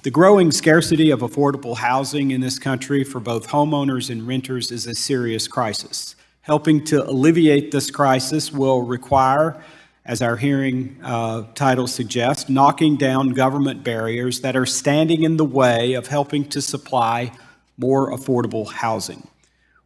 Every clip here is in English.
The growing scarcity of affordable housing in this country for both homeowners and renters is a serious crisis. Helping to alleviate this crisis will require, as our hearing title suggests, knocking down government barriers that are standing in the way of helping to supply more affordable housing.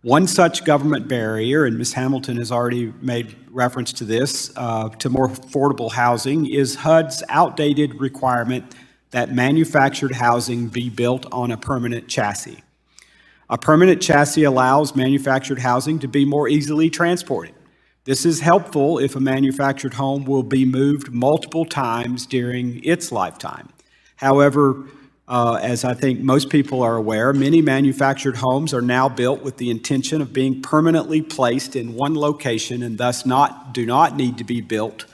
One such government barrier, and Ms. Hamilton has already made reference to this, to more affordable housing, is HUD's outdated requirement that manufactured housing be built on a permanent chassis. A permanent chassis allows manufactured housing to be more easily transported. This is helpful if a manufactured home will be moved multiple times during its lifetime. However, as I think most people are aware, many manufactured homes are now built with the intention of being permanently placed in one location and thus do not need to be built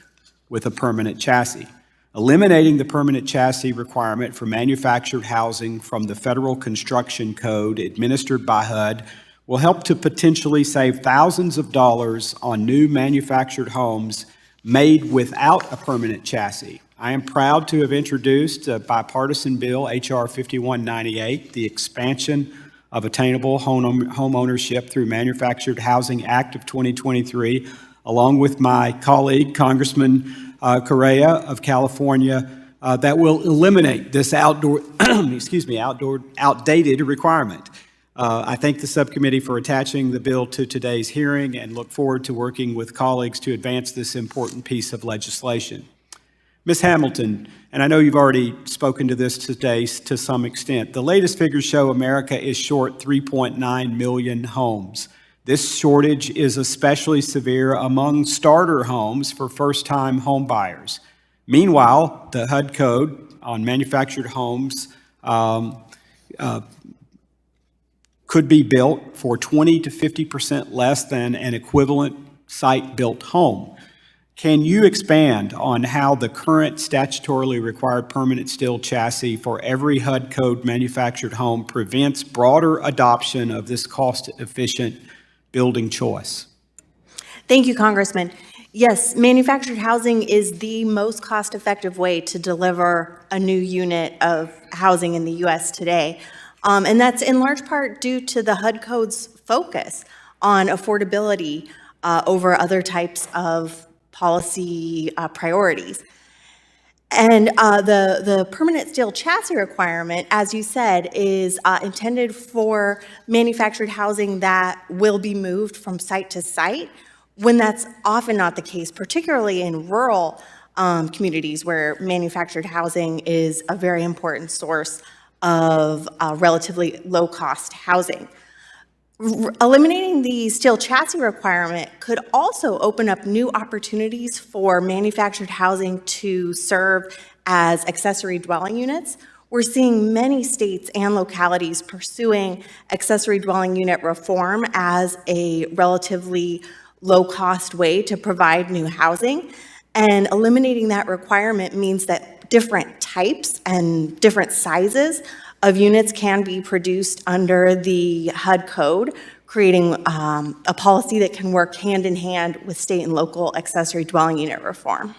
with a permanent chassis. Eliminating the permanent chassis requirement for manufactured housing from the Federal Construction Code administered by HUD will help to potentially save thousands of dollars on new manufactured homes made without a permanent chassis. I am proud to have introduced a bipartisan bill, H.R. 5198, the expansion of attainable home ownership through Manufactured Housing Act of 2023, along with my colleague, Congressman Correa of California, that will eliminate this outdated requirement. I thank the subcommittee for attaching the bill to today's hearing and look forward to working with colleagues to advance this important piece of legislation. Ms. Hamilton, and I know you've already spoken to this today to some extent, the latest figures show America is short 3.9 million homes. This shortage is especially severe among starter homes for first-time home buyers. Meanwhile, the HUD code on manufactured homes could be built for 20 to 50% less than an equivalent site-built home. Can you expand on how the current statutorily required permanent steel chassis for every HUD code manufactured home prevents broader adoption of this cost-efficient building choice? Thank you, Congressman. Yes, manufactured housing is the most cost-effective way to deliver a new unit of housing in the U.S. today. And that's in large part due to the HUD code's focus on affordability over other types of policy priorities. And the permanent steel chassis requirement, as you said, is intended for manufactured housing that will be moved from site to site, when that's often not the case, particularly in rural communities where manufactured housing is a very important source of relatively low-cost housing. Eliminating the steel chassis requirement could also open up new opportunities for manufactured housing to serve as accessory dwelling units. We're seeing many states and localities pursuing accessory dwelling unit reform as a relatively low-cost way to provide new housing. And eliminating that requirement means that different types and different sizes of units can be produced under the HUD code, creating a policy that can work hand in hand with state and local accessory dwelling unit reform.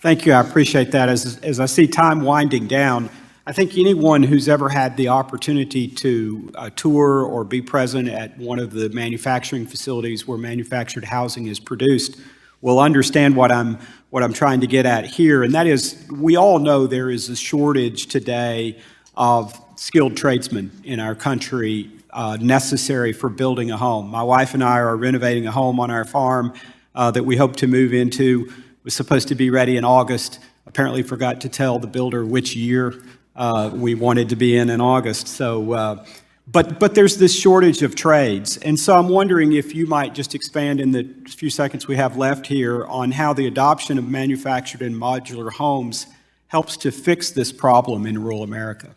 Thank you. I appreciate that. As I see time winding down, I think anyone who's ever had the opportunity to tour or be present at one of the manufacturing facilities where manufactured housing is produced will understand what I'm trying to get at here, and that is, we all know there is a shortage today of skilled tradesmen in our country necessary for building a home. My wife and I are renovating a home on our farm that we hope to move into. It was supposed to be ready in August. Apparently forgot to tell the builder which year we wanted to be in August. So, but there's this shortage of trades. And so I'm wondering if you might just expand in the few seconds we have left here on how the adoption of manufactured and modular homes helps to fix this problem in rural America.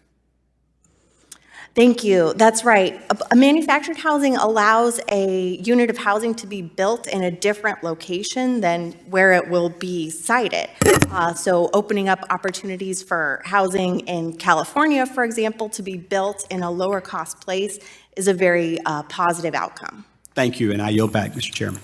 Thank you. That's right. A manufactured housing allows a unit of housing to be built in a different location than where it will be sited. So opening up opportunities for housing in California, for example, to be built in a lower cost place is a very positive outcome. Thank you, and I yield back, Mr. Chairman.